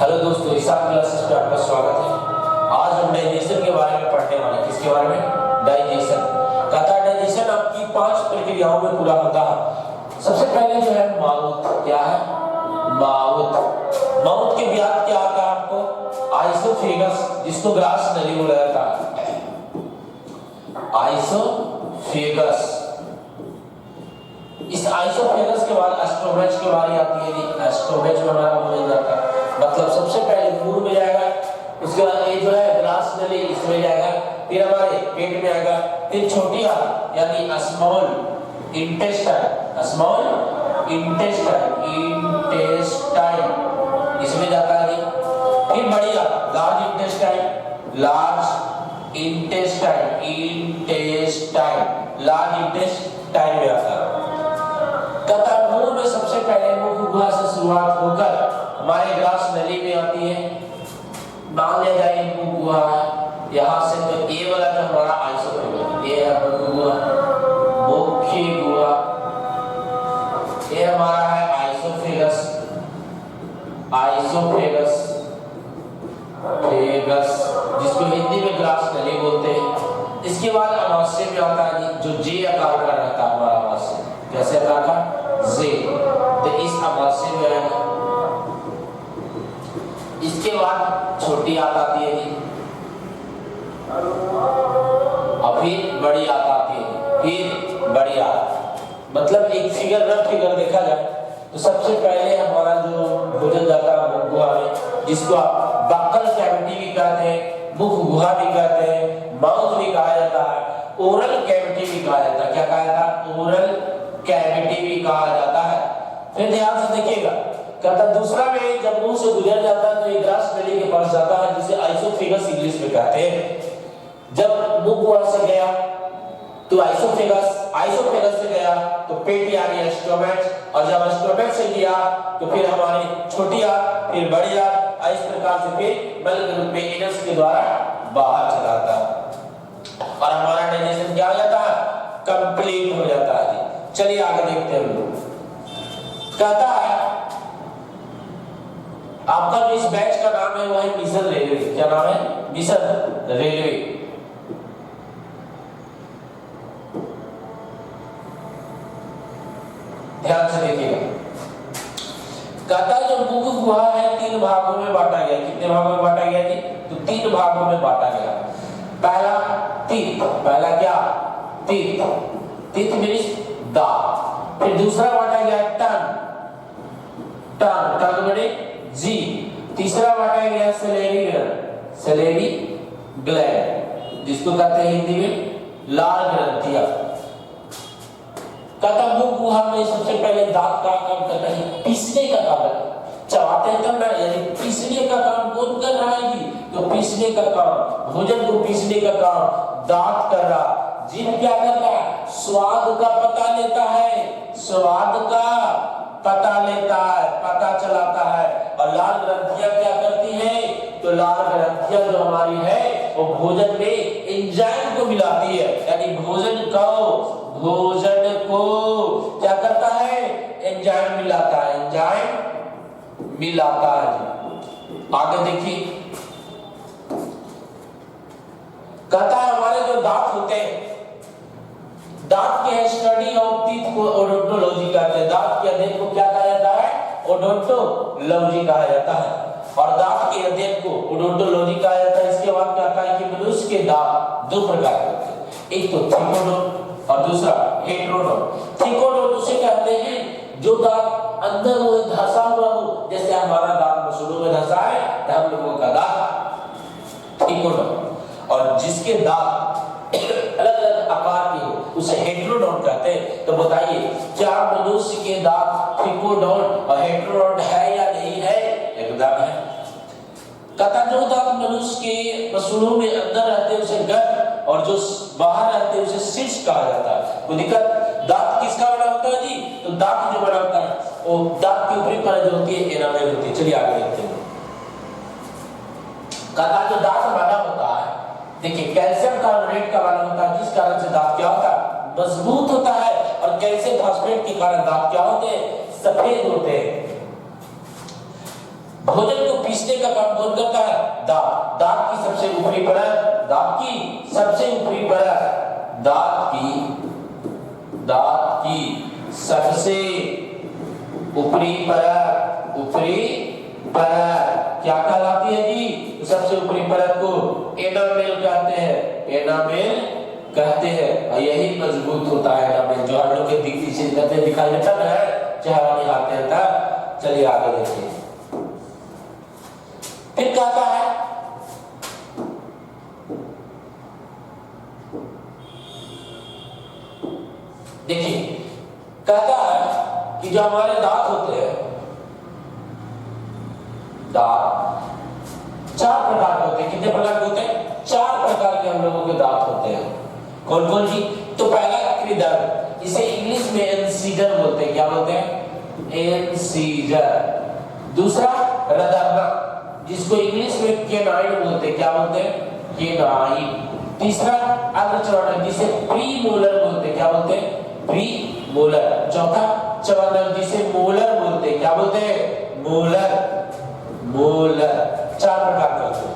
Hello दोस्तों, हिसाब classes पे आपका स्वागत है। आज हम डाइजेशन के बारे में पढ़ने वाले हैं। किसके बारे में? डाइजेशन। कहता है डाइजेशन आपकी 5 प्रक्रियाओं में पूरा होता है। सबसे पहले जो है माउथ। क्या है? माउथ। माउथ के बाद क्या आता है आपको? आइसोफेगस, जिसको ग्रास नली बोला जाता है। आइसोफेगस। इस आइसोफेगस के बाद एस्टोमेच की बारी आती है जी। एस्टोमेच में हमारा हो जाता है, मतलब सबसे पहले मुंह में जाएगा, उसके बाद ये जो है ग्रास नली इसमें जाएगा, फिर हमारे पेट में आएगा, फिर छोटी आंत यानी small intestine, small intestine, intestine इसमें जाता है जी। फिर बड़ी आंत large intestine, large intestine, intestine large intestine में आता है। तथा मुंह में सबसे पहले मुख गुहा से शुरुआत होकर हमारे ग्रास नली में आती है। मान लिया जाए मुख गुहा है, यहाँ से तो ए वाला जो हमारा आइसोफेगस, ये है मुख गुहा, मुख्य गुहा, ये हमारा है आइसोफेगस, आइसोफेगस फेगस, जिसको हिंदी में ग्रास नली बोलते हैं। इसके बाद अमाशय में आता है जो जे आकार का रहता है हमारा अमाशय। कैसे आकार का? जे। तो इस अमाशय में आएगा। इसके बाद छोटी आंत आती है जी, और फिर बड़ी आंत आती है, फिर बड़ी आंत। मतलब एक फिगर रफ फिगर देखा जाए तो सबसे पहले हमारा जो भोजन जाता है मुख गुहा में, जिसको आप बक्कल कैविटी भी कहते हैं, मुख गुहा भी कहते हैं, माउथ भी कहा जाता है, ओरल कैविटी भी कहा जाता है। क्या कहा जाता है? ओरल कैविटी भी कहा जाता है। फिर ध्यान से देखिएगा, कहता दूसरा में जब मुंह से गुजर जाता है तो ये ग्रास नली के पास जाता है, जिसे आइसोफेगस इंग्लिश में कहते हैं। जब मुंह गुहा से गया तो आइसोफेगस, आइसोफेगस से गया तो पेट यानी एस्टोमेच, और जब एस्टोमेच से गया तो फिर हमारी छोटी आंत, फिर बड़ी आंत, इस प्रकार से फिर मल के रूप में एनस के द्वारा बाहर चला जाता है और हमारा डाइजेशन क्या हो जाता है? कंप्लीट हो जाता है जी। चलिए आगे देखते हैं हम लोग। कहता है आपका जो इस बैच का नाम है वो है मिशन रेलवे। क्या नाम है? Mission railway. ध्यान से देखिएगा, कहता है जो मुख गुहा है 3 भागों में बांटा गया। कितने भागों में बांटा गया जी? तो 3 भागों में बांटा गया। पहला तीत, पहला क्या? तीत, तीत मींस दांत। फिर दूसरा बांटा गया टंग, टंग, टंग माने जीभ। तीसरा बांटा गया सलेरी ग्लैंड, सलेरी ग्लैंड, जिसको कहते हैं हिंदी में लार ग्रंथियां। कहता मुख गुहा में सबसे पहले दांत का काम करता है पीसने का काम है। चबाते हैं तब ना, यानी पीसने का काम कौन कर रहा है जी? तो पीसने का काम, भोजन को पीसने का काम दांत कर रहा। जीभ क्या करता है? स्वाद का पता लेता है, स्वाद का पता लेता है, पता चलाता है। और लाल ग्रंथियां क्या करती है? तो लाल ग्रंथियां जो हमारी है वो भोजन में एंजाइम को मिलाती है, यानी भोजन को क्या करता है? एंजाइम मिलाता है, एंजाइम मिलाता है। आगे देखिए, कहता है हमारे जो दांत होते हैं, दांत के स्टडी ऑफ टीथ को ओडोंटोलॉजी कहते हैं। दांत के अध्ययन को क्या कहा जाता है? ओडोंटोलॉजी कहा जाता है। और दांत के अध्ययन को ओडोंटोलॉजी कहा जाता है। इसके बाद क्या आता है कि मनुष्य के दांत 2 प्रकार के होते हैं, एक तो थिकोडोन और दूसरा हेटेरोडोन। थिकोडोन उसे कहते हैं जो दांत अंदर वो धंसा हुआ हो, जैसे हमारा दांत मसूड़ों में धंसा है, हम लोगों का दांत थिकोडोन। और जिसके दांत अलग अलग आकार के हो उसे हेटेरोडोन कहते हैं। तो बताइए क्या मनुष्य के दांत थिकोडोन और हेटेरोडोन है या नहीं है? एकदम है। कहता जो दांत मनुष्य के मसूड़ों में अंदर रहते हैं उसे गट, और जो बाहर रहते हैं उसे शीर्ष कहा जाता है। कोई दिक्कत? दांत किसका बना होता है जी? तो दांत जो बना होता है वो दांत की ऊपरी परत जो होती है एनामेल होती है। चलिए आगे देखते हैं। कहता जो दांत बना होता है, देखिए कैल्शियम कार्बोनेट का बना होता है, जिस कारण से दांत क्या होता है? मजबूत होता है। और कैल्शियम फास्फेट के कारण दांत क्या होते हैं? सफेद होते हैं। भोजन को पीसने का काम कौन करता है? दांत। दांत की सबसे ऊपरी परत, दांत की सबसे ऊपरी परत, दांत की सबसे ऊपरी परत क्या कहलाती है जी? सबसे ऊपरी परत को एनामेल कहते हैं, एनामेल कहते हैं। और यही मजबूत होता है एनामेल, जो हम लोग के दिखाई देता है चेहरा निकालते हैं तब। चलिए आगे देखिए। फिर कहता है देखिए, कहता है कि जो हमारे दांत होते हैं, दांत 4 प्रकार के होते हैं। कितने प्रकार के होते हैं? 4 प्रकार के हम लोगों के दांत होते हैं। कौन कौन जी? तो पहला कृदंत, इसे इंग्लिश में इंसीजर बोलते हैं। क्या बोलते हैं? इंसीजर। दूसरा रदरना, जिसको इंग्लिश में केनाइन बोलते हैं। क्या बोलते हैं? केनाइन। तीसरा अर्धचर्वणक, जिसे प्रीमोलर बोलते हैं। क्या बोलते हैं? प्रीमोलर। चौथा चर्वणक, जिसे मोलर बोलते हैं। क्या बोलते हैं? मोलर। 4 प्रकार के होते हैं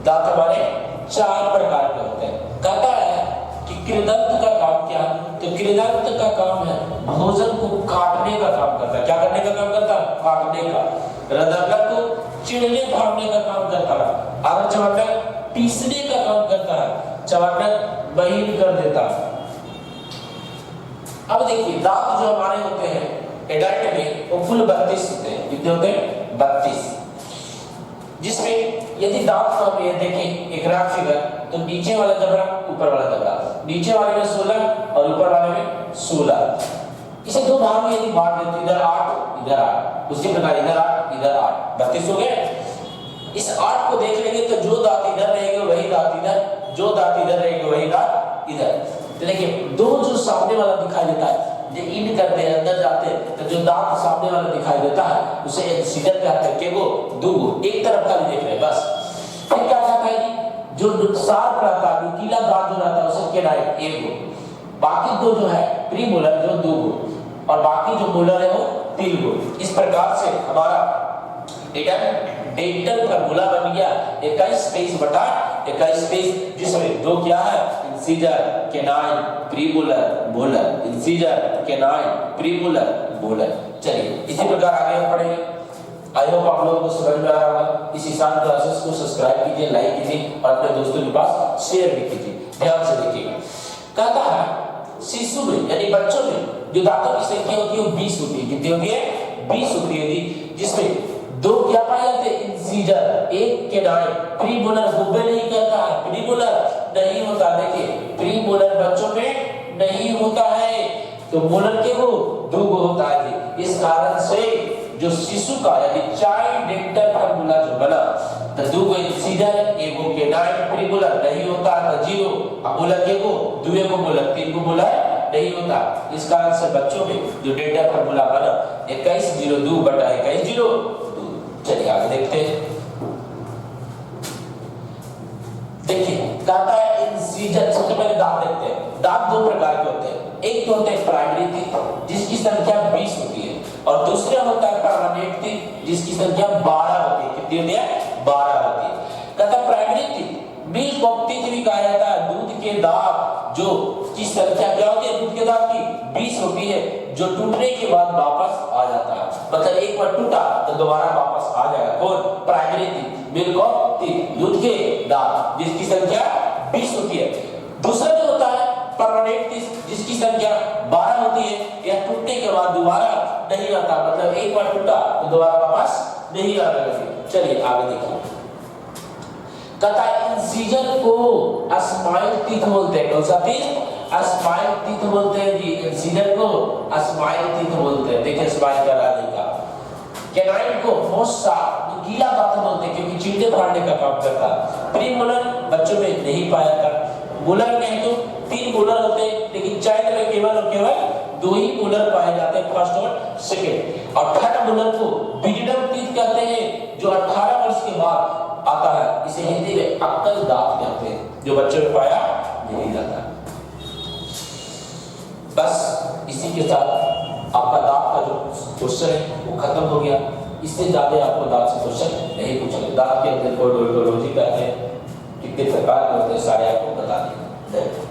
दांत, हमारे 4 प्रकार के होते हैं। कहता है कि कृदंत का काम क्या है? तो कृदंत का काम है भोजन को काटने का काम करता है। क्या करने का काम करता है? काटने का। रदरनक को चिड़ने फाड़ने का काम करता है। अर्धचर्वणक पीसने का काम करता है। चर्वणक महीन कर देता है। अब देखिए, दांत जो हमारे होते हैं एडल्ट में, वो कुल 32 होते हैं। कितने होते हैं? 32। जिसमें यदि दांत को हम ये देखें एक ग्राफ फिगर, तो नीचे वाला जबड़ा, ऊपर वाला जबड़ा, नीचे वाले में 16 और ऊपर वाले में 16। इसे 2 भाग में यदि बांट देते, इधर 8 इधर 8, उसी प्रकार इधर 8 इधर 8, 32 हो गए। इस 8 को देख लेंगे तो जो दांत इधर रहेंगे वही दांत इधर, जो दांत इधर रहेंगे वही दांत इधर। तो देखिए, 2 जो सामने वाला दिखाई देता है, जो इन करते हैं अंदर जाते हैं, तो जो दांत सामने वाला दिखाई देता है उसे इंसीजर कहते हैं। केगो 2, एक तरफ खाली देख रहे हैं बस। फिर क्या कहता है कि जो शार्प रहता है, नुकीला दांत जो रहता है उसे केनाइन 1, बाकी 2 जो है प्रीमोलर जो 2, और बाकी जो मोलर है वो 3। इस प्रकार से हमारा डेंटल फार्मूला बन गया 21/21, जिसमें 2 क्या है? Incisor, canine, premolar, molar. Incisor, canine, premolar, molar. चलिए इसी प्रकार आगे हम पढ़ेंगे। आई होप आप लोगों को समझ में आ रहा होगा। इस ईशान क्लासेस को सब्सक्राइब कीजिए, लाइक कीजिए और अपने दोस्तों के पास शेयर भी कीजिए। ध्यान से देखिएगा। कहता है शिशु में यानी बच्चों में जो दांतों की संख्या होती है वो 20 होती है। कितनी होती है? 20 होती है जी, जिसमें 2 क्या पाए जाते हैं? Incisor, 1 canine. प्रीमोलर होबे नहीं करता है, प्रीमोलर नहीं होता। देखिए, प्रीमोलर बच्चों में नहीं होता है, तो मोलर के वो 2 होता है जी। इस कारण से जो शिशु का यानी चाइल्ड डेंटल फार्मूला जो बना, तो 2 इंसीजर, 1 केनाइन, प्रीमोलर नहीं होता तो 0, मोलर के वो 2 मोलर, 3 मोलर नहीं होता। इस कारण से बच्चों में जो डेंटल फार्मूला बना 21/2 चलिए आगे देखते हैं। देखिए, कहता है इंसीजर। सबसे पहले दांत देखते हैं। दांत 2 प्रकार के होते हैं। एक तो होते हैं प्राइमरी टीथ, जिसकी संख्या 20 होती है, और दूसरा होता है परमानेंट टीथ, जिसकी संख्या 12 होती है। कितनी होती है? 12 होती है। कहता है primary teeth, milk of teeth भी कहा जाता है। दूध के दांत जो की संख्या क्या होती है? दूध के दांत की 20 होती है, जो टूटने के बाद वापस आ जाता है। मतलब एक बार टूटा तो दोबारा वापस आ जाएगा। कौन? Primary teeth, milk of teeth, दूध के दांत, जिसकी संख्या 20 होती है। दूसरा जो होता है परमानेंट टीथ, जिसकी संख्या 12 होती है। यह टूटने के बाद दोबारा नहीं आता, मतलब एक बार टूटा तो दोबारा वापस नहीं आएगा। चलिए आगे देखिए। कहता है इंसीजर को स्माइल टीथ बोलते हैं। कौन सा टीथ? स्माइल टीथ बोलते हैं जी। इंसीजर को स्माइल टीथ बोलते हैं। देखिए स्माइल कराने का। केनाइन को मोस्टा गीला दांत बोलते हैं, क्योंकि चींटे फाड़ने का काम करता है। प्रीमोलर बच्चों में नहीं पाया जाता। मोलर में तो 3 मोलर होते हैं, लेकिन चाइल्ड में केवल और केवल 2 ही मोलर पाए जाते हैं, फर्स्ट और सेकंड। और थर्ड मोलर को विजिडम टीथ कहते हैं, जो 18 वर्ष के बाद आता है। इसे हिंदी में अक्कल दांत कहते हैं, जो बच्चों में पाया नहीं जाता। बस इसी के साथ आपका दांत का जो क्वेश्चन है वो खत्म हो गया। इससे ज्यादा आपको दांत से क्वेश्चन नहीं पूछेंगे। दांत के अंदर को ओडोंटोलॉजी कहते हैं, कितने प्रकार के होते हैं सारे आपको बता देंगे।